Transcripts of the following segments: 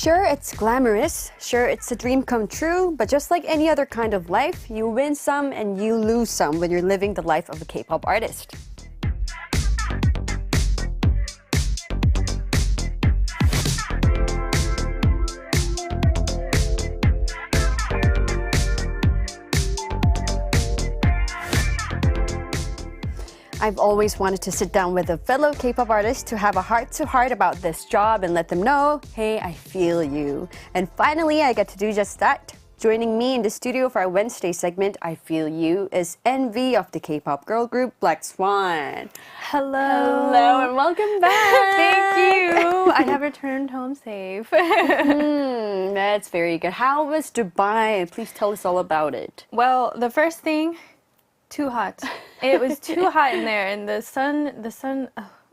Sure, it's glamorous. Sure, it's a dream come true. But just like any other kind of life, you win some and you lose some when you're living the life of a K-pop artist. I've always wanted to sit down with a fellow K-pop artist to have a heart-to-heart about this job and let them know, hey, I feel you. And finally, I get to do just that. Joining me in the studio for our Wednesday segment, I Feel You, is NVee of the K-pop girl group Blackswan. Hello. Hello and welcome back. Thank you. I have returned home safe. That's very good. How was Dubai? Please tell us all about it. Well, the first thing, too hot. It was too hot in there, and the sun,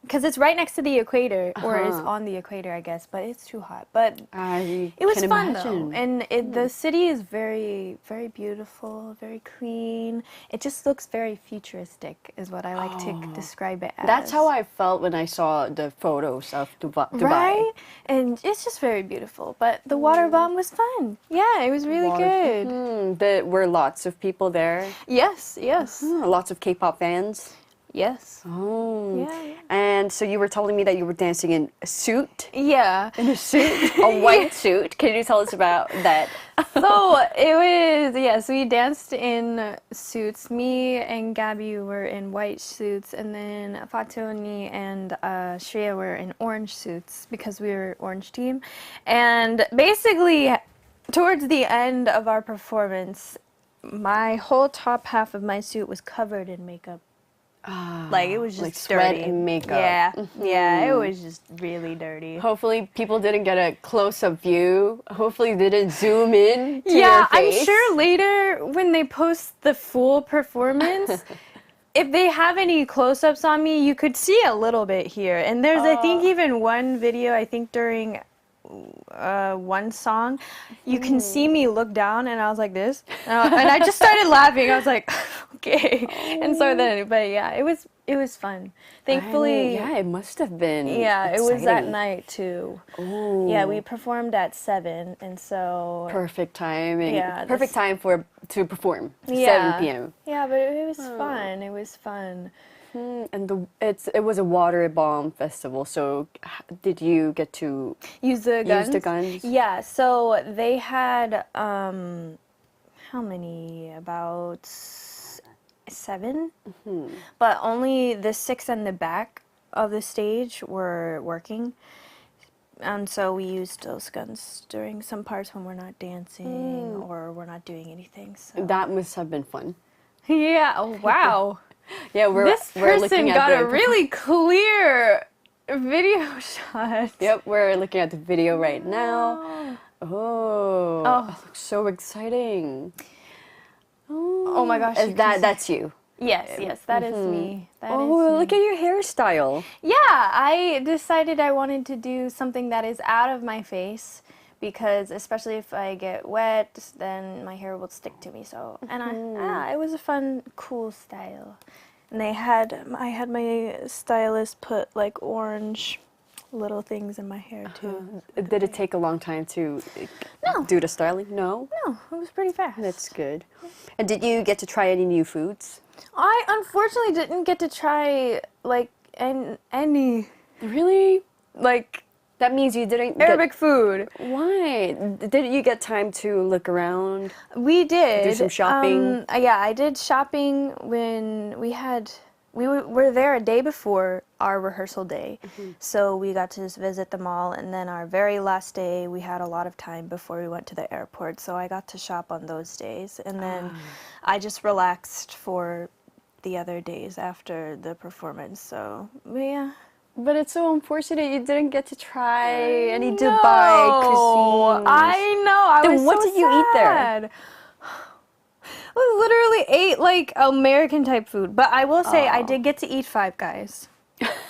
because it's right next to the equator, or it's on the equator, I guess, but it's too hot. But it was fun though, and the city is very, very beautiful, very clean. It just looks very futuristic, is what I like to describe it as. That's how I felt when I saw the photos of Dubai. Right? And it's just very beautiful. But the waterbomb was fun. Yeah, it was really good. There were lots of people there. Yes, yes. Lots of K-pop fans. Yes. Oh. Yeah. And so you were telling me that you were dancing in a suit? Yeah. In a suit? A white suit? Can you tell us about that? So it was, yes, we danced in suits. Me and Gabby were in white suits, and then Fatoni and Shreya were in orange suits because we were orange team. And basically, towards the end of our performance, my whole top half of my suit was covered in makeup. Like it was just like sweat dirty. and makeup. Yeah, yeah, it was just really dirty. Hopefully people didn't get a close-up view. Hopefully they didn't zoom in to your face. I'm sure later when they post the full performance, if they have any close-ups on me, you could see a little bit here. And there's, I think, even one video, I think during one song, you can see me look down and I was like this. And I just started laughing. I was like, okay. And so then, but yeah, it was fun. Thankfully. Yeah, it must have been. Yeah, exciting. It was at night too. Ooh. Yeah, we performed at 7, and so perfect timing. Yeah, perfect time to perform. Yeah. 7 p.m. Yeah, but it was fun. It was fun. And it was a waterbomb festival. So did you get to use the guns? Yeah. So they had how many? About 7, but only the 6 in the back of the stage were working. And so we used those guns during some parts when we're not dancing or we're not doing anything. So. That must have been fun. Yeah. Oh, wow. Yeah, this person got a really clear video shot. Yep, we're looking at the video right now. Oh, that looks so exciting. Oh my gosh. That's you. Yes, that is me. That is me. Look me. at your hairstyle. Yeah, I decided I wanted to do something that is out of my face, because especially if I get wet, then my hair will stick to me. So, and it was a fun, cool style. And I had my stylist put like orange little things in my hair too. Did it take a long time to do the styling? No? No, it was pretty fast. That's good. And did you get to try any new foods? I unfortunately didn't get to try like any Really? like that means you didn't Arabic food. Why? Did you get time to look around? We did. Do some shopping? Yeah, I did shopping when we were there a day before our rehearsal day. So we got to just visit the mall, and then our very last day we had a lot of time before we went to the airport. So I got to shop on those days, and then I just relaxed for the other days after the performance. So, yeah. But it's so unfortunate you didn't get to try any Dubai cuisine. I know. Then what did you eat there? I literally ate like American type food, but I will say I did get to eat Five Guys.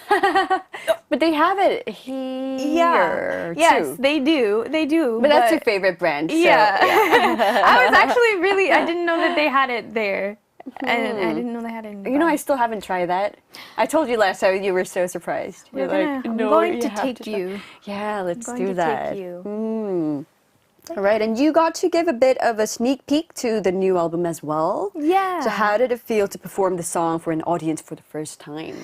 But they have it here too. Yes, they do. They do. But that's your favorite brand. So, yeah. I was actually I didn't know that they had it there. And I didn't know they had it in Dubai. You know, I still haven't tried that. I told you last time, you were so surprised. I'm going to take you. Yeah, let's I'm do going to that. take you. All right, and you got to give a bit of a sneak peek to the new album as well. Yeah. So how did it feel to perform the song for an audience for the first time?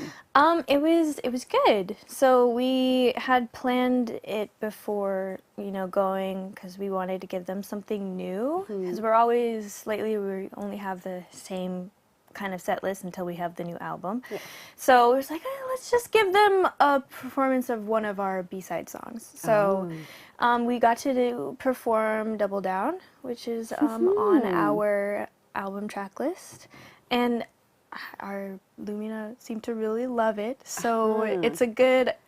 It was good. So we had planned it before, going because we wanted to give them something new. Because lately we only have the same kind of set list until we have the new album. Yeah. So it was like, let's just give them a performance of one of our B-side songs. So we got to perform Double Down, which is on our album track list. And our Lumina seemed to really love it. So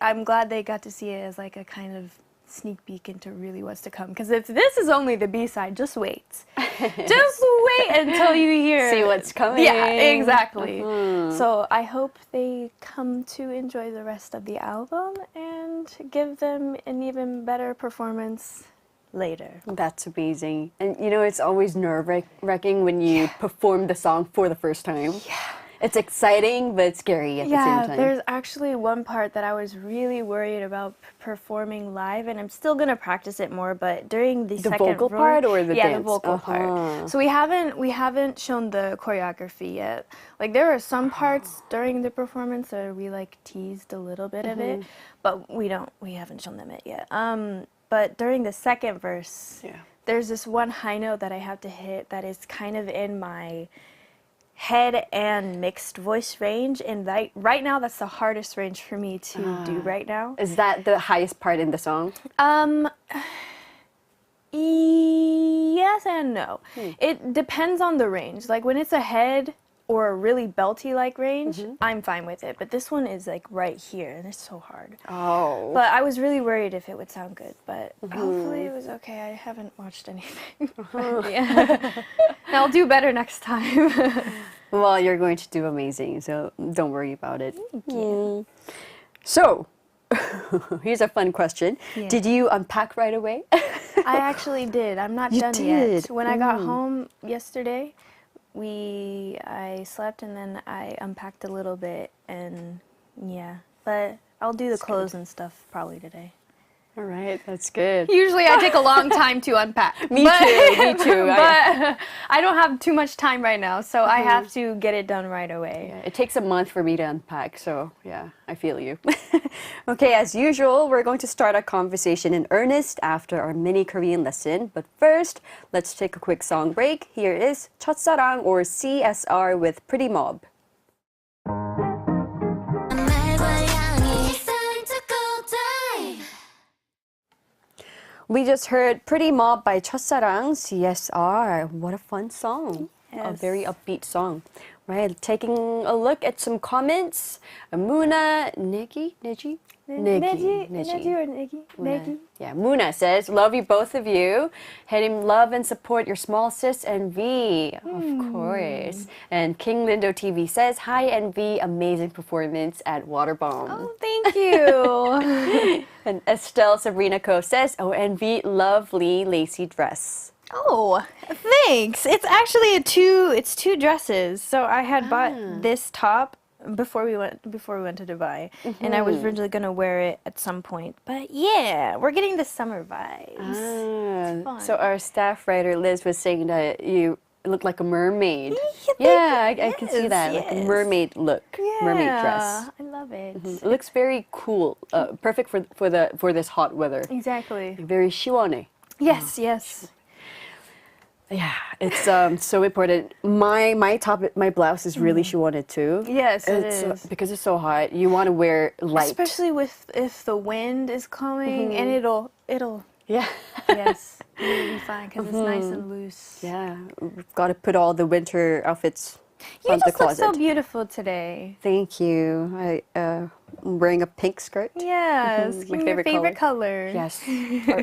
I'm glad they got to see it as like a kind of sneak peek into really what's to come. Because this is only the B-side, just wait. Just wait until you hear. See what's coming. Yeah, exactly. So I hope they come to enjoy the rest of the album and give them an even better performance later. That's amazing. And it's always nerve-wracking when you perform the song for the first time. Yeah. It's exciting, but scary at the same time. Yeah, there's actually one part that I was really worried about performing live, and I'm still gonna practice it more. But during the second vocal part or the dance? the vocal part. So we haven't shown the choreography yet. Like there are some parts during the performance that we like teased a little bit of it, but we haven't shown them it yet. But during the second verse, there's this one high note that I have to hit that is kind of in my head and mixed voice range, and right now that's the hardest range for me to do right now. Is that the highest part in the song? Yes and no. It depends on the range. Like when it's a head or a really belty like range, I'm fine with it. But this one is like right here, and it's so hard. Oh. But I was really worried if it would sound good, but hopefully it was okay. I haven't watched anything. Yeah. I'll do better next time. Well, you're going to do amazing, so don't worry about it. Thank you. So, here's a fun question. Yeah. Did you unpack right away? I actually did. I'm not done did? yet. When I got home yesterday, I slept and then I unpacked a little bit, and but I'll do the clothes and stuff probably today. All right, that's good. Usually I take a long time to unpack. Me too. But I don't have too much time right now, so I have to get it done right away. Yeah, it takes a month for me to unpack, so yeah, I feel you. Okay, as usual, we're going to start our conversation in earnest after our mini Korean lesson. But first, let's take a quick song break. Here is 첫사랑 or CSR with Pretty Mob. We just heard Pretty Mob by 첫사랑, CSR. What a fun song. Yes. A very upbeat song. Right, taking a look at some comments. Muna, Neji or Negi? Yeah, Muna says, love you both of you. Hyerim, love and support your small sis NVee. Of course. And King Lindo TV says, hi NVee, amazing performance at Waterbomb. Oh, thank you. And Estelle Sabrina Co says, oh NVee, lovely lacy dress. Oh, thanks. It's actually two dresses. So I had bought this top before we went to Dubai, and I was originally gonna wear it at some point. But yeah, we're getting the summer vibes. Fun. So our staff writer Liz was saying that you look like a mermaid. Yeah, I can see that, like a mermaid look, mermaid dress. I love it. It looks very cool, perfect for this hot weather. Exactly. Very 시원해. Yes. Yeah, it's so important. My blouse is really 시원해 too. Yes, it is. Because it's so hot. You want to wear light, especially if the wind is coming, and it'll yes, it'll be fine because it's nice and loose. Yeah, we've got to put all the winter outfits you on the just look closet. so beautiful today. Thank you. I'm wearing a pink skirt. Yes, my your favorite color. Yes,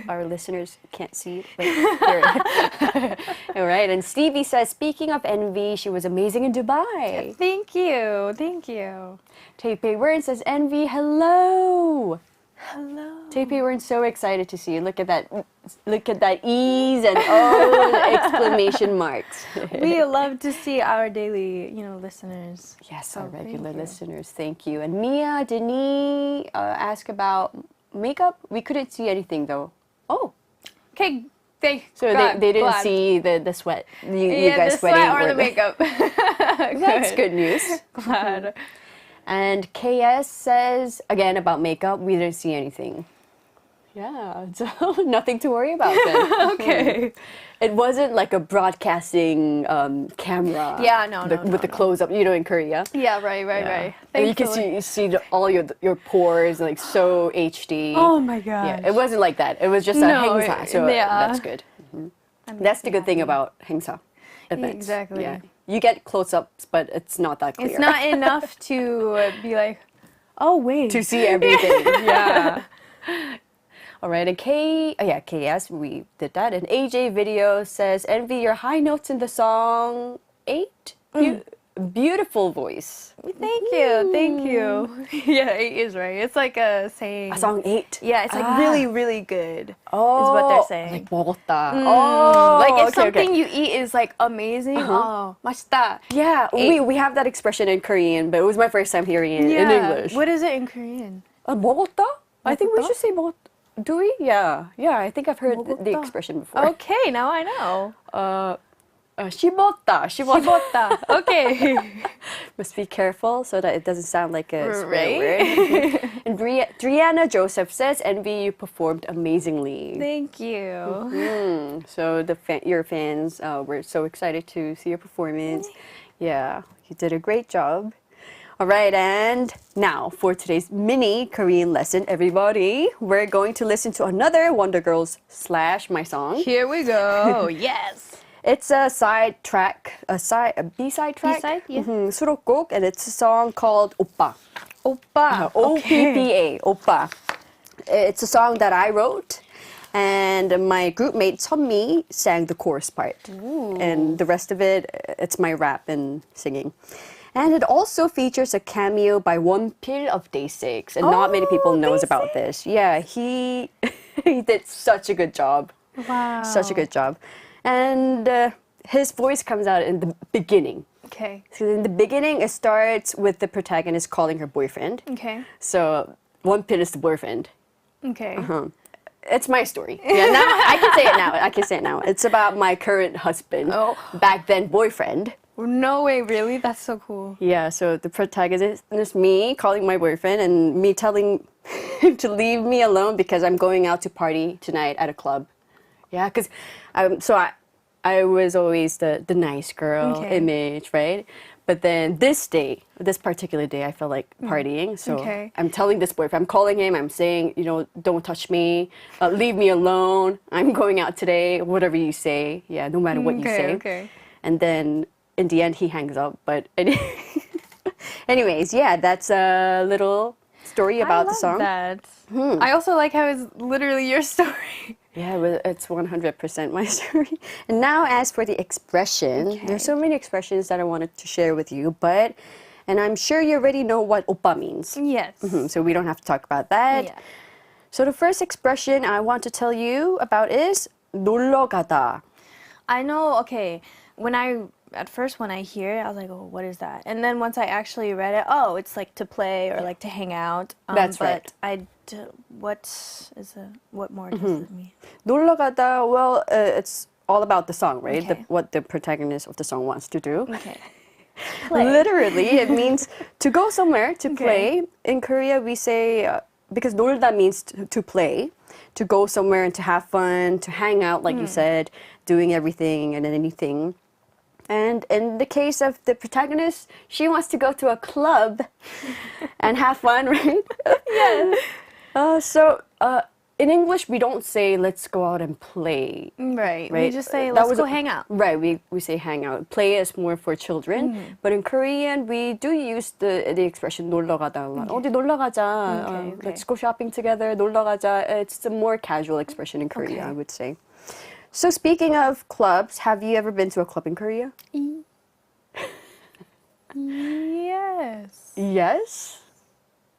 our listeners can't see it. But all right, and Stevie says, speaking of NVee, she was amazing in Dubai. Thank you. Taipei Wern says, NVee, hello. Hello. Taipei, we're so excited to see you. Look at that ease and exclamation marks. We love to see our daily, listeners. Yes, our regular listeners. Thank you. And Mia Denis asked about makeup. We couldn't see anything though. Oh. Okay, So God, they didn't glad. see the sweat. You guys the sweating sweat or the makeup. That's good news. Glad. And KS says, again about makeup, we didn't see anything. Yeah, so nothing to worry about then. Okay. It wasn't like a broadcasting camera. Yeah, no, with the close-up, in Korea. Yeah, right. And you can see all your pores like so HD. Oh my gosh. Yeah, it wasn't like that. It was just a 행사, so that's good. That's the good thing about 행사 events. Exactly. Yeah. You get close-ups, but it's not that clear. It's not enough to be like, oh wait. to see everything. Yeah. All right, and KS, we did that. And AJ Video says, NVee, your high notes in the song 8. Beautiful voice. Thank you. Yeah, 8 is right. It's like a saying. A song 8? Yeah, it's like really, really good. Is Oh, what they're saying. like 먹었다. Oh, Like if okay, something okay. you eat is like amazing, oh, 맛있다. Yeah, we have that expression in Korean, but it was my first time hearing it in English. What is it in Korean? 먹었다? I think we 먹었다? should say 먹었다. Do we? Yeah, I think I've heard the 먹었다. expression before. Okay, now I know. 씹었다. 씹었다. Okay. Must be careful so that it doesn't sound like a swear Right? word. And Driana Joseph says, NVee, you performed amazingly. Thank you. So your fans were so excited to see your performance. Yeah, you did a great job. All right, and now for today's mini Korean lesson, everybody, we're going to listen to another Wonder Girls / my song. Here we go. Yes. It's a side track, a B-side track. B-side, yeah. 수록곡, and it's a song called OPPA. 오빠. OPPA, OPPA. It's a song that I wrote, and my group mate Sunmi sang the chorus part. And the rest of it, it's my rap and singing. And it also features a cameo by Wonpil of Day6, and not many people knows about this. Yeah, he did such a good job. Wow. Such a good job. And his voice comes out in the beginning. Okay. So in the beginning, it starts with the protagonist calling her boyfriend. Okay. So Wonpil is the boyfriend. Okay. It's my story. Yeah, now I can say it now. It's about my current husband, back then boyfriend. No way, really? That's so cool. Yeah, so the protagonist is me calling my boyfriend and me telling him to leave me alone because I'm going out to party tonight at a club. Yeah, because I was always the nice girl image, right? But then this particular day, I felt like partying. So I'm telling this boyfriend, I'm calling him, I'm saying, don't touch me, leave me alone. I'm going out today, whatever you say. Yeah, no matter what you say. Okay. And then in the end, he hangs up. But anyways, yeah, that's a little story about the song. That. I also like how it's literally your story. Yeah, it's 100% my story. And now as for the expression, there's so many expressions that I wanted to share with you, and I'm sure you already know what oppa means. Yes. So we don't have to talk about that. Yeah. So the first expression I want to tell you about is 놀러 가다. I know, okay, at first when I hear it, I was like, oh, what is that? And then once I actually read it, it's like to play or like to hang out. That's right. What more does it mean? 놀러 가다, well, it's all about the song, right? Okay. What the protagonist of the song wants to do. Okay. Play. Literally, it means to go somewhere, to play. In Korea, we say, because 놀다 means to play, to go somewhere and to have fun, to hang out, like you said, doing everything and anything. And in the case of the protagonist, she wants to go to a club and have fun, right? Yes. So in English, we don't say, let's go out and play. Right. We just say, let's go hang out. Right. We say hang out. Play is more for children. But in Korean, we do use the expression 놀러 가다. 어디 놀러 가자. Let's go shopping together. 놀러 가자. It's a more casual expression in Korea, I would say. So speaking of clubs, have you ever been to a club in Korea? Yes. Yes?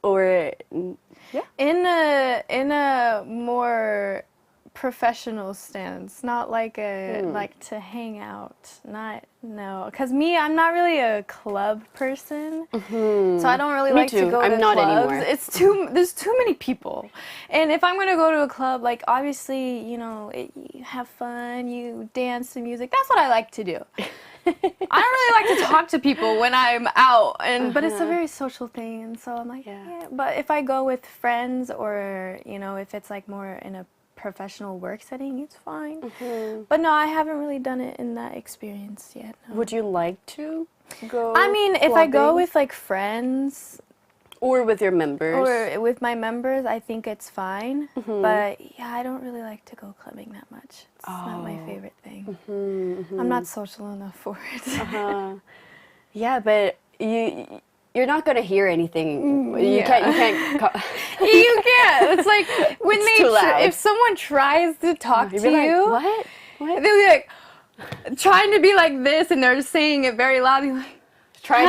Or... Yeah. In a more professional stance, not like a like to hang out. No, because I'm not really a club person, so I don't really like to go to I'm not clubs. anymore. There's too many people, and if I'm gonna go to a club, like obviously you have fun, you dance to music. That's what I like to do. I don't really like to talk to people when I'm out, but it's a very social thing, and so I'm like, yeah. But if I go with friends or, if it's like more in a professional work setting, it's fine. But no, I haven't really done it in that experience yet. No. Would you like to go I mean, if I go with like friends... Or with your members. Or with my members, I think it's fine. But yeah, I don't really like to go clubbing that much. It's not my favorite thing. I'm not social enough for it. Yeah, but you're not gonna hear anything. You can't. You can't. It's like when it's if someone tries to talk to you, like, what? They'll be like trying to be like this, and they're saying it very loudly, like. Trying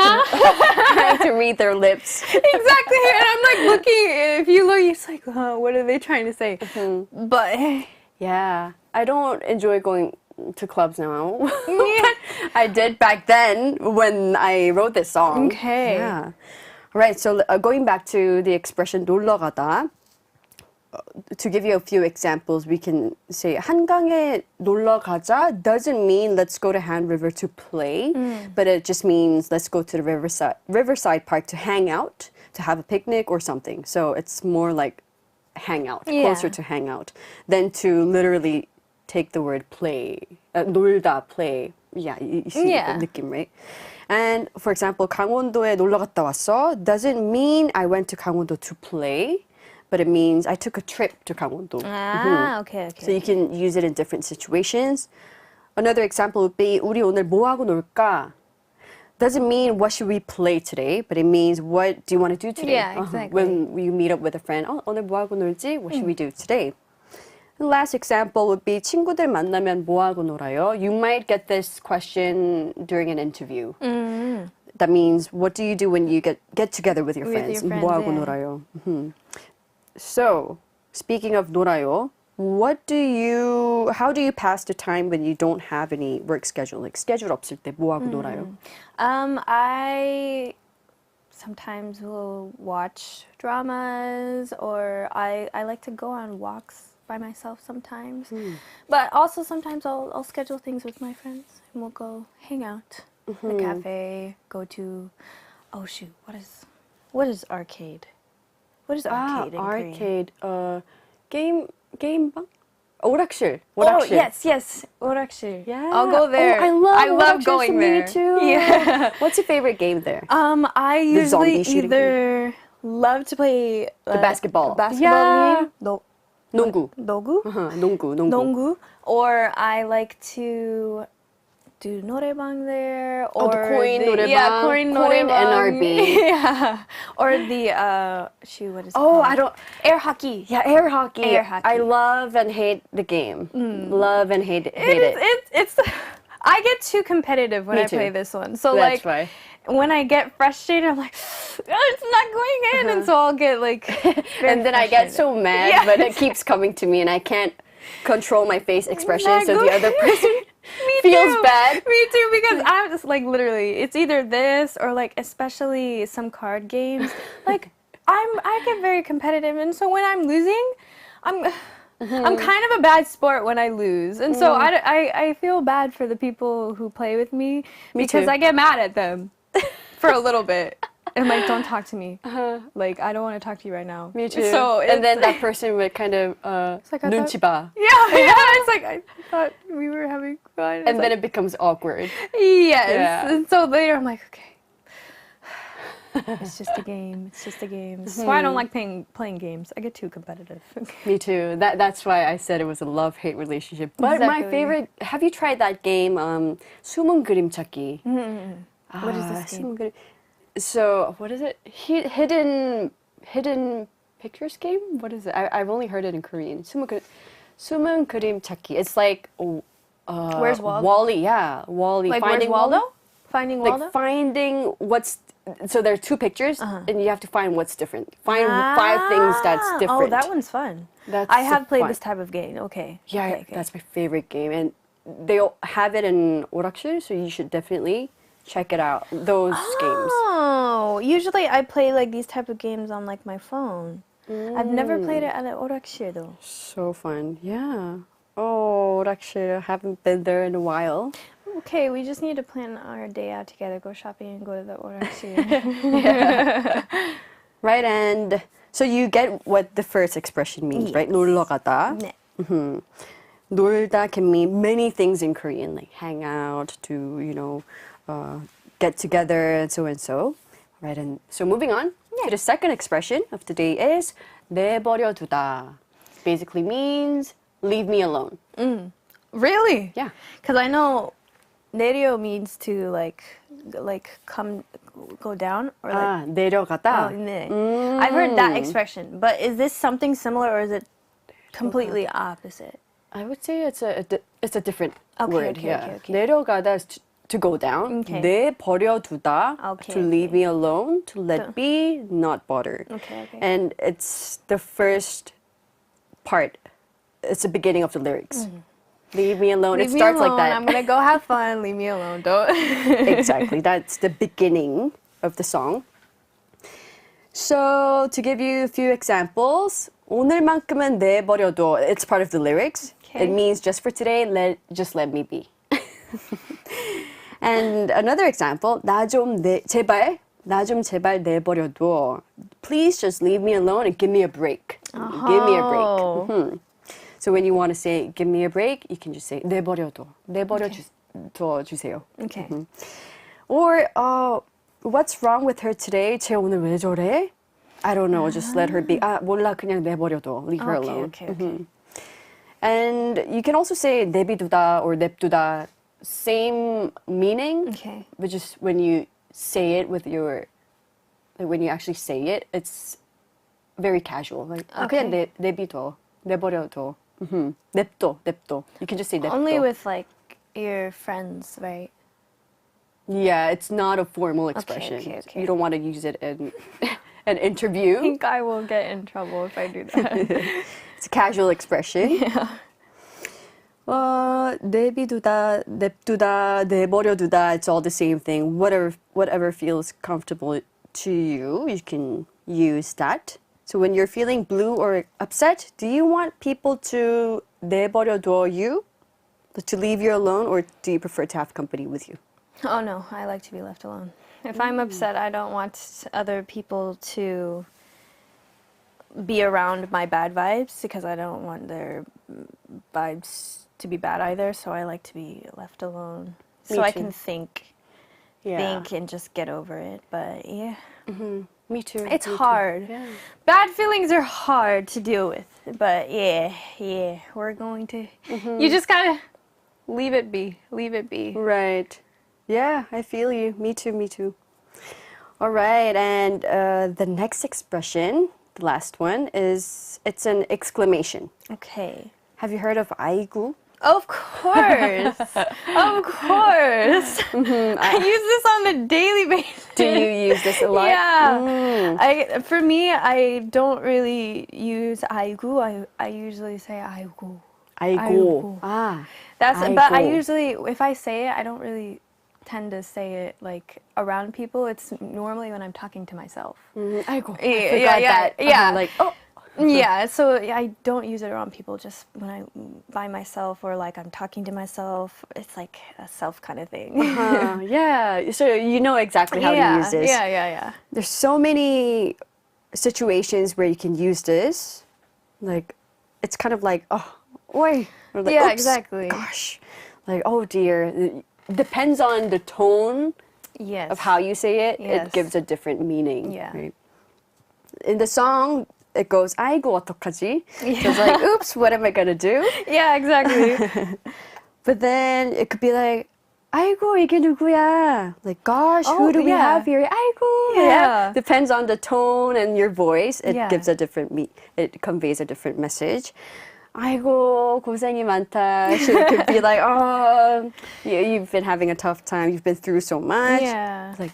to read their lips. Exactly, and I'm like looking. If you look, it's like, what are they trying to say? But yeah, I don't enjoy going to clubs now. I did back then when I wrote this song. Okay. Yeah. Right. So going back to the expression 놀러 가다. To give you a few examples, we can say 한강에 놀러 가자 doesn't mean let's go to Han River to play, but it just means let's go to the Riverside Park to hang out, to have a picnic or something. So it's more like hang out, closer to hang out, than to literally take the word play, 놀다, play. Yeah, you see the 느낌, right? And for example, 강원도에 놀러 갔다 왔어 doesn't mean I went to 강원도 to play. But it means I took a trip to Gangwon-do. Okay. So you can use it in different situations. Another example would be 우리 오늘 뭐 하고 놀까? Doesn't mean what should we play today, but it means what do you want to do today? Yeah, exactly. When you meet up with a friend, 오늘 뭐 하고 놀지? What should we do today? The last example would be 친구들 만나면 뭐 하고 놀아요? You might get this question during an interview. That means what do you do when you get together with your friends? 뭐 하고 놀아요? So, speaking of 놀아요, how do you pass the time when you don't have any work schedule? Like schedule 없을 때 뭐 하고 놀아요? I sometimes will watch dramas, or I like to go on walks by myself sometimes. But also sometimes I'll schedule things with my friends and we'll go hang out in a cafe, go to what is arcade? What is arcade in Korean? Arcade. 게임방? 오락실. Oh, yes. 오락실. Yeah. I'll go there. I love going there. Me too. Yeah. What's your favorite game there? I usually either love to play the basketball. Basketball game. 농구. 농구. Or I like to do 노래방 there, or the coin 노래방. Yeah, coin 노래방. NRB. Yeah. Or the what is it called? Air hockey. Yeah, air hockey. Air hockey. I love and hate the game. Love and hate it. It's I get too competitive when I play this one. So that's why. When I get frustrated, I'm like, it's not going in, and so I'll get like and then I get so mad, but it keeps coming to me and I can't control my face expression, so the other person feels bad. Me too, because I'm just like literally, it's either this or like especially some card games. Like I get very competitive, and so when I'm losing, I'm kind of a bad sport when I lose, and so I feel bad for the people who play with me because too. I get mad at them for a little bit. And I'm like, don't talk to me. Like, I don't want to talk to you right now. Me too. So and then that person would kind of 눈치 봐. Yeah. It's like, I thought we were having fun. And then it becomes awkward. Yes. Yeah. And so later I'm like, okay. It's just a game. That's why I don't like playing games. I get too competitive. Me too. That's why I said it was a love-hate relationship. But my favorite, have you tried that game, 숨은 그림 찾기? What is this game? So, what is it? Hidden pictures game? What is it? I've only heard it in Korean. 숨은 그림 찾기. It's like Where's Waldo? Wally, yeah. Wally. Like Finding where's Waldo? Finding Waldo? Like finding what's so there are two pictures, and you have to find what's different. Find 5 things that's different. Oh, that one's fun. That's I have played fun. this type of game. Okay. Yeah, okay. that's my favorite game, and they have it in 오락실, so you should definitely check it out. Those games. Oh, usually I play like these type of games on like my phone. I've never played it at an 오락실 though. So fun, yeah. Oh, 오락실, I haven't been there in a while. Okay, we just need to plan our day out together. Go shopping and go to the 오락실. Right, and so you get what the first expression means, right? 놀러 가다. 네. 놀다 can mean many things in Korean, like hang out, to, get together, and so and so. Right, and so moving on to the second expression of the day is 내버려 두다. Basically means leave me alone. Really? Yeah. Because I know 내려 means to like come go down or like 내려가다. oh, 네. I've heard that expression, but is this something similar or is it completely opposite? I would say it's a different Okay, word. okay, Yeah. okay, okay. 내려가다 is to go down. Okay. 내버려 두다, Okay, to leave me alone, to let be, not bother. Okay. And it's the first part. It's the beginning of the lyrics. Leave me alone. Leave it me starts alone. like that. I'm gonna go have fun. Leave me alone. Don't. Exactly. That's the beginning of the song. So to give you a few examples, 오늘만큼은 내버려둬. It's part of the lyrics. Okay. It means just for today, just let me be. And another example, 나 좀 제발 내버려둬. Please just leave me alone and give me a break. Give me a break. So when you want to say give me a break, you can just say 내버려둬. 주세요. Okay. Or what's wrong with her today? 쟤 오늘 왜 저래? I don't know. Just let her be. 몰라. 그냥 내버려둬. Leave her alone. Okay. And you can also say 내비두다 or 냅두다. Same meaning. Okay. But just when you say it with your, when you actually say it, it's very casual. Like 그냥 내비둬. 내버려둬. 냅둬. You can just say 냅둬. Only with like your friends, right? Yeah, it's not a formal expression. Okay. You don't want to use it in an interview. I think I will get in trouble if I do that. It's a casual expression. Yeah. 내비두다, 냅두다, 내버려두다, it's all the same thing. Whatever feels comfortable to you, you can use that. So when you're feeling blue or upset, do you want people to 내버려둬 you? To leave you alone, or do you prefer to have company with you? Oh no, I like to be left alone. If I'm upset, I don't want other people to be around my bad vibes because I don't want their vibes to be bad either. So I like to be left alone so I can think and just get over it. But yeah. Me too. It's Me too. hard. Yeah. Bad feelings are hard to deal with. But yeah, we're going to. You just gotta leave it be. Leave it be. Right. Yeah, I feel you. Me too. All right, and the next expression, the last one, it's an exclamation. Okay. Have you heard of 아이고? Of course. Of course. I use this on a daily basis. Do you use this a lot? Yeah. For me, I don't really use 아이고. I usually say 아이고. 아이고. But I usually, if I say it, I don't really tend to say it like around people. It's normally when I'm talking to myself. 아이고. I forgot that. Yeah. Like, oh. Yeah, so I don't use it around people, just when I'm by myself or like I'm talking to myself. It's like a self kind of thing. Yeah, so you know exactly how to use this. Yeah. There's so many situations where you can use this. Like, it's kind of like, oh, oi. Or like, Yeah, oops, exactly. Gosh. Like, oh dear. It depends on the tone of how you say it. Yes. It gives a different meaning. Yeah. Right? In the song, it goes, 아이고, 어떡하지? So it's like, oops, what am I going to do? Yeah, exactly. But then it could be like, 아이고, 이게 누구야? Like, gosh, who do we have here? 아이고. Yeah. Depends on the tone and your voice. It Yeah. gives a different, it conveys a different message. 아이고, 고생이 많다. She could be like, oh, you've been having a tough time. You've been through so much. Yeah. Like,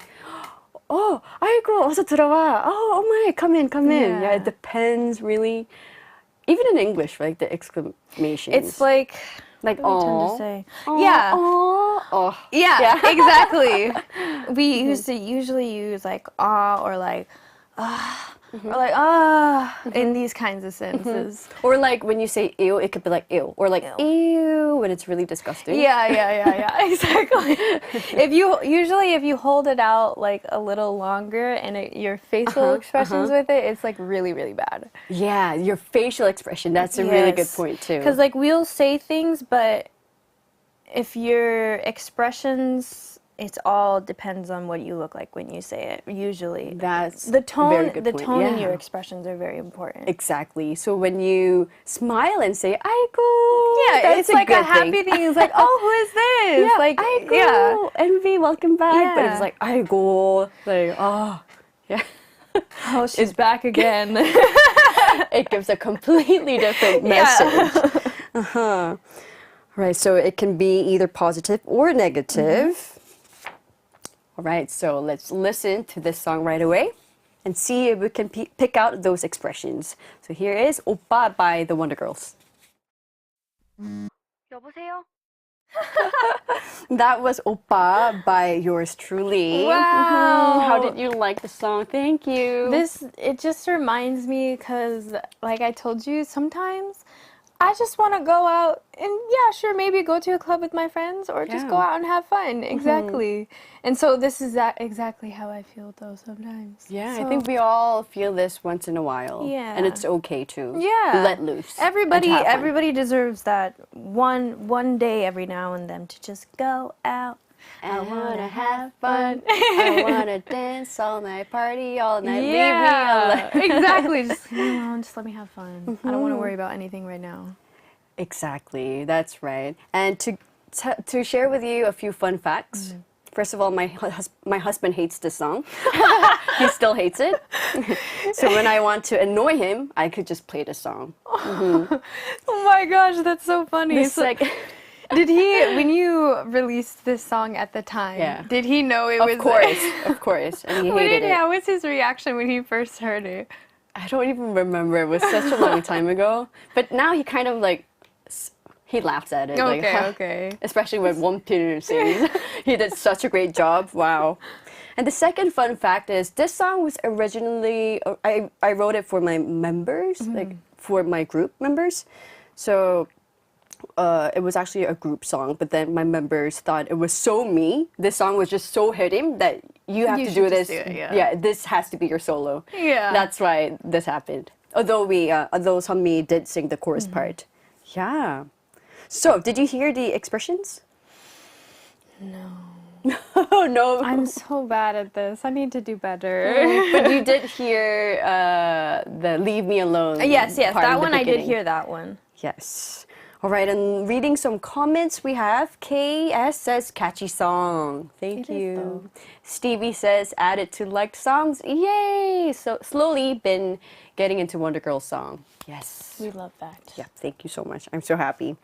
아이고, 어서 들어와. Oh my, come in, come in. Yeah. Yeah, it depends really. Even in English, like the exclamations. It's like what do we tend to say? Aw, Yeah. Oh. Yeah, exactly. We used to usually use like or like or like in these kinds of sentences. Or like when you say ew, it could be like ew. Or like ew when it's really disgusting. Yeah, exactly. If you hold it out like a little longer and your facial expressions with it, it's like really, really bad. Yeah, your facial expression, that's a really good point too. Because like we'll say things, but if your expressions, it all depends on what you look like when you say it. Usually, That's the tone. very good The point. tone in Yeah. your expressions are very important. Exactly. So when you smile and say "aiko," Yeah, that's it's like a good happy thing. It's like, oh, who is this? Yeah, Like, "aiko, yeah. NVee, welcome back." But Yeah. it's like "aiko," like yeah. Oh, she's back again. It gives a completely different message. Right, so it can be either positive or negative. All right, so let's listen to this song right away and see if we can pick out those expressions. So here is 오빠 by the Wonder Girls. 여보세요? That was 오빠 by yours truly. Wow. How did you like the song? Thank you. It just reminds me because, like I told you, sometimes I just want to go out and, yeah, sure, maybe go to a club with my friends or just go out and have fun. Exactly. And so this is exactly how I feel, though, sometimes. Yeah, So, I think we all feel this once in a while. Yeah. And it's okay to Yeah. let loose. and to have fun. Everybody deserves that one day every now and then to just go out. I wanna have fun. I wanna dance all night, party all night. Leave me alone. Exactly. Just leave me alone. Just let me have fun. I don't want to worry about anything right now. Exactly, that's right. And to share with you a few fun facts. First of all, my husband hates this song. He still hates it. So when I want to annoy him, I could just play the song. Oh my gosh, that's so funny. It's like, Did he, when you released this song at the time, Yeah. did he know it was? of course, and he What hated it. How was his reaction when he first heard it? I don't even remember. It was such a long time ago. But now he kind of like, he laughs at it. like, Okay. Especially when 원필 sings. He did such a great job. Wow. And the second fun fact is this song was originally, I wrote it for my members, like for my group members. So it was actually a group song, but then my members thought it was so me. This song was just so him that you have You to should do just this. do it, yeah. This has to be your solo. Yeah. That's why this happened. Although Sunmi did sing the chorus part. Yeah. So, did you hear the expressions? No. Oh, no. I'm so bad at this. I need to do better. But you did hear the Leave Me Alone. Yes, part in that the one I did beginning. hear that one. Yes. All right, and reading some comments, we have KS says catchy song. Thank It is, you. though. Stevie says added to liked songs. Yay! So slowly been getting into Wonder Girls song. Yes. We love that. Yeah, thank you so much. I'm so happy.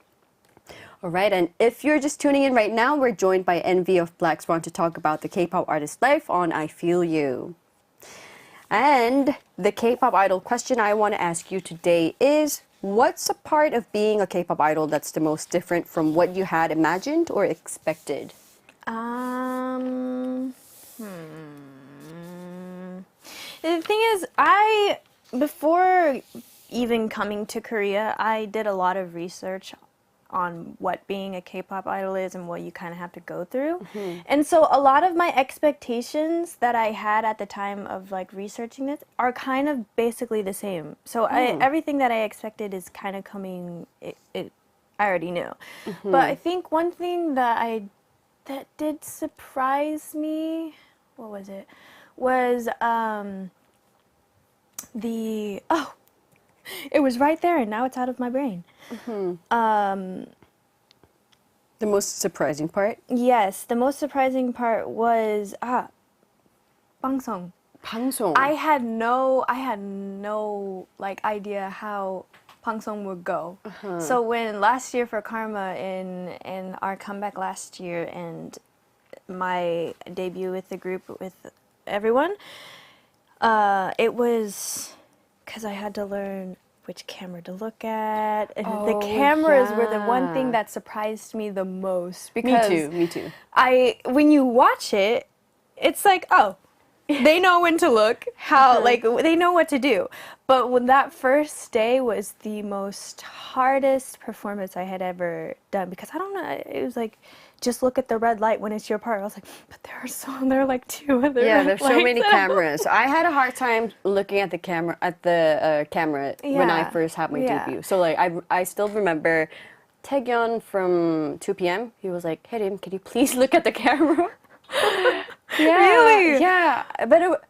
All right, and if you're just tuning in right now, we're joined by NVee of Blackswan to talk about the K-pop artist life on I Feel You. And the K-pop idol question I want to ask you today is, what's a part of being a K-pop idol that's the most different from what you had imagined or expected? The thing is, before even coming to Korea, I did a lot of research on what being a K-pop idol is and what you kind of have to go through. And so a lot of my expectations that I had at the time of like researching this are kind of basically the same. So everything that I expected is kind of coming, I already knew. But I think one thing that did surprise me, what was it? Was it was right there and now it's out of my brain. The most surprising part? Yes, the most surprising part was 방송. 방송. I had no like idea how 방송 would go. So when last year for Karma in our comeback last year and my debut with the group with everyone. It was because I had to learn which camera to look at, and the cameras were the one thing that surprised me the most. Because Me too. When you watch it, it's like, oh, they know when to look, how, like, they know what to do. But when that first day was the most hardest performance I had ever done, because I don't know, it was like, just look at the red light when it's your part. I was like, but there are like 2 other red There's so many lights. cameras. I had a hard time looking at the camera when I first had my debut. So like I still remember Taegyeon from 2 p.m. He was like, "Hyerim, can you please look at the camera?" Really? Yeah, but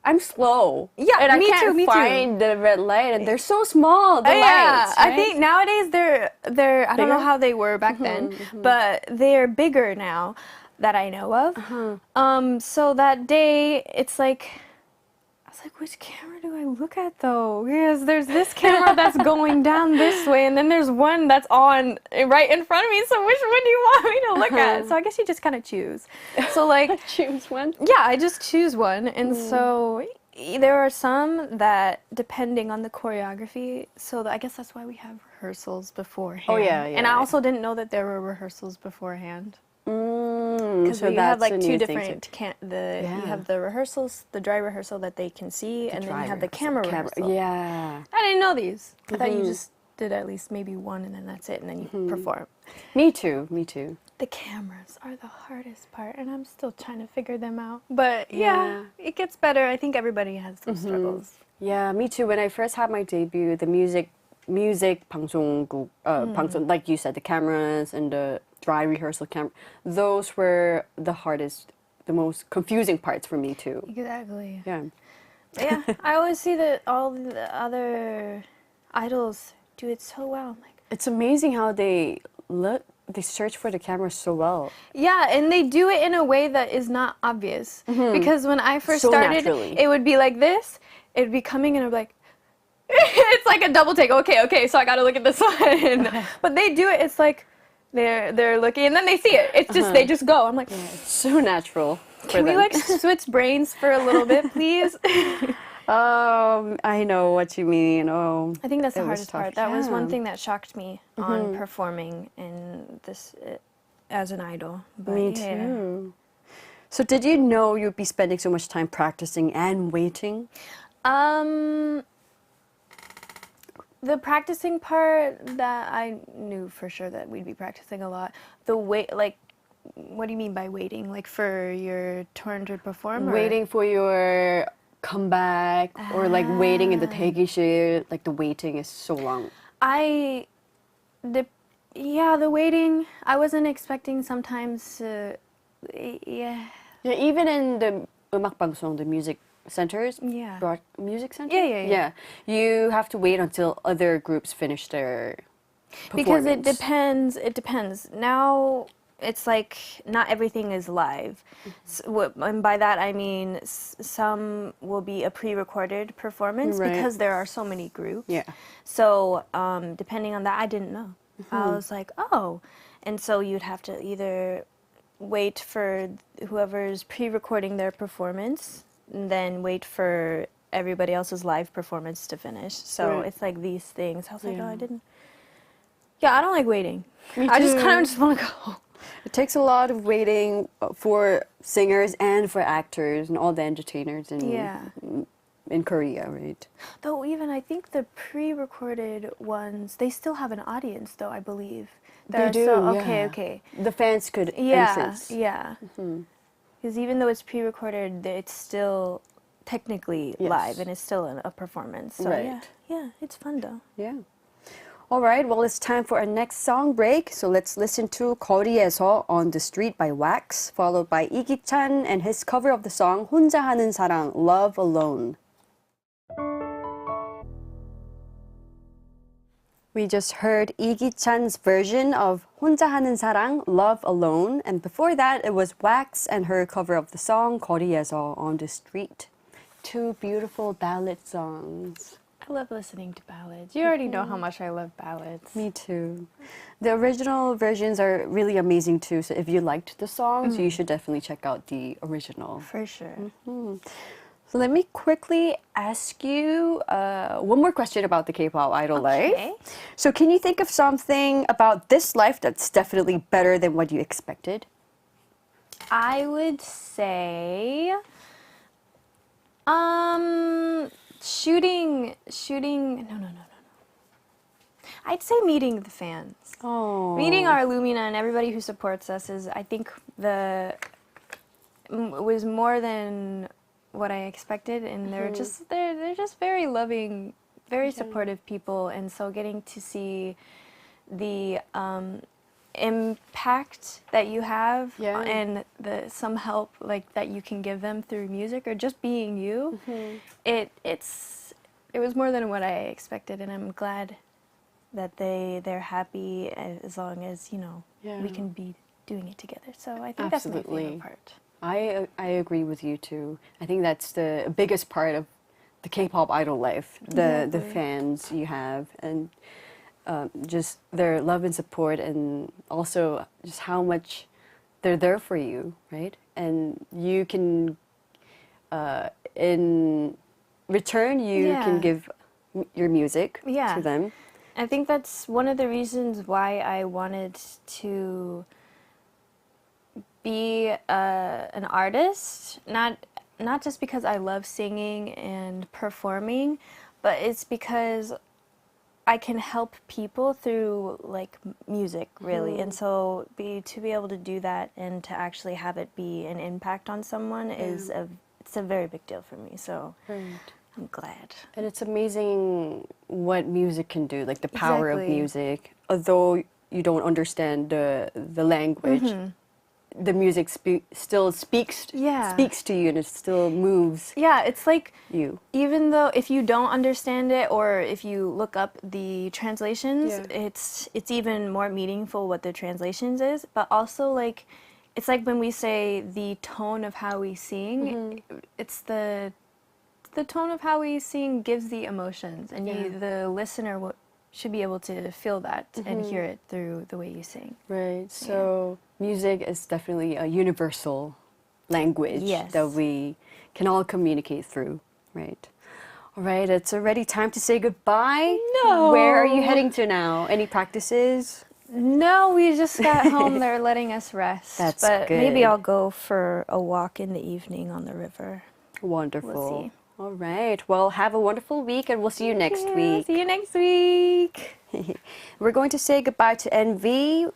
I'm slow. Yeah, and I me can't too. find the red light, and they're so small. The lights. I Right? think nowadays they're I don't know Bigger? how they were back then, but they're bigger now that I know of. So that day, it's like, I was like, which camera do I look at though? Because there's this camera that's going down this way, and then there's one that's on right in front of me. So which one do you want me to look at? So I guess you just kind of choose. So like, choose one. yeah, I just choose one, and so there are some that, depending on the choreography, so I guess that's why we have rehearsals beforehand. Oh, yeah. And I also didn't know that there were rehearsals beforehand. Because So you have like 2 things. different, you have the rehearsals, the dry rehearsal that they can see, and then you have the camera rehearsal. Yeah. I didn't know these. I thought you just did at least maybe one, and then that's it, and then you perform. Me too. The cameras are the hardest part, and I'm still trying to figure them out. But yeah, it gets better. I think everybody has some struggles. Yeah, me too. When I first had my debut, the music 방송국, 방송, like you said, the cameras and the dry rehearsal camera, those were the hardest, the most confusing parts for me too. Exactly. Yeah. Yeah, I always see that all the other idols do it so well. I'm like, It's amazing how they search for the camera so well. yeah, and they do it in a way that is not obvious. Because when I first So started, naturally. it would be like this. It would be coming, and it would be like, it's like a double take. Okay, so I gotta look at this one. But they do it. It's like they're looking, and then they see it. It's just they just go. I'm like, It's so natural. can we like switch brains for a little bit, please? I know what you mean. Oh, I think that's the it was hardest tough. part. That was one Yeah. thing that shocked me on performing in this as an idol. But Me yeah. too. So did you know you'd be spending so much time practicing and waiting? The practicing part, that I knew for sure that we'd be practicing a lot. The wait, like, what do you mean by waiting? Like for your turn to perform? Or? Waiting for your comeback or like waiting in the 대기실, like the waiting is so long. The waiting, I wasn't expecting sometimes, yeah. Yeah, even in the 음악방송, the music centers, Yeah. music center? Yeah. You have to wait until other groups finish their Because performance. it depends. Now it's like not everything is live. And by that I mean some will be a pre-recorded performance Right. because there are so many groups. Yeah. So depending on that, I didn't know. I was like, oh. And so you'd have to either wait for whoever's pre-recording their performance and then wait for everybody else's live performance to finish. So Right. it's like these things. I was like, Yeah. oh, I didn't. Yeah, I don't like waiting. Me I just too. kind of just want to go. It takes a lot of waiting for singers and for actors and all the entertainers in Korea, right? Though even I think the pre-recorded ones, they still have an audience though, I believe. They do, Okay. The fans could Yeah, entrance. yeah. Because even though it's pre-recorded, it's still technically Yes. live and it's still a performance. So Right. yeah, it's fun though. Yeah. All right, well, it's time for our next song break. So let's listen to 거리에서 on the Street by Wax, followed by 이기찬 and his cover of the song 혼자 하는 사랑, Love Alone. We just heard 이기찬's version of 혼자 하는 사랑, Love Alone. And before that, it was Wax and her cover of the song 거리에서 on the Street. Two beautiful ballad songs. I love listening to ballads. You already know how much I love ballads. Me too. The original versions are really amazing too. So if you liked the songs, you should definitely check out the original. For sure. So let me quickly ask you one more question about the K-pop idol life. So can you think of something about this life that's definitely better than what you expected? I would say, no. I'd say meeting the fans. Oh. Meeting our Lumina and everybody who supports us is, I think, was more than what I expected, and they're just very loving, very supportive people, and so getting to see the impact that you have and some help like that you can give them through music or just being you, it was more than what I expected, and I'm glad that they're happy as long as we can be doing it together. So I think that's my favorite part. I agree with you too. I think that's the biggest part of the K-pop idol life, the fans you have, and just their love and support, and also just how much they're there for you, right? And you can, in return, you can give your music to them. I think that's one of the reasons why I wanted to be an artist, not just because I love singing and performing, but it's because I can help people through like music, really. And so to be able to do that and to actually have it be an impact on someone it's a very big deal for me. So I'm glad. And it's amazing what music can do, like the power of music. Although you don't understand the language, the music still speaks to you, and it still moves. Yeah, it's like you. Even though if you don't understand it, or if you look up the translations, it's even more meaningful what the translations is. But also, like, it's like when we say the tone of how we sing, it's the tone of how we sing gives the emotions, and the listener should be able to feel that and hear it through the way you sing. Right. So music is definitely a universal language that we can all communicate through, right? All right, it's already time to say goodbye. No. Where are you heading to now? Any practices? No, we just got home. They're letting us rest. That's but good. Maybe I'll go for a walk in the evening on the river. Wonderful. We'll see. All right. Well, have a wonderful week, and we'll see you next week. See you next week. We're going to say goodbye to NVee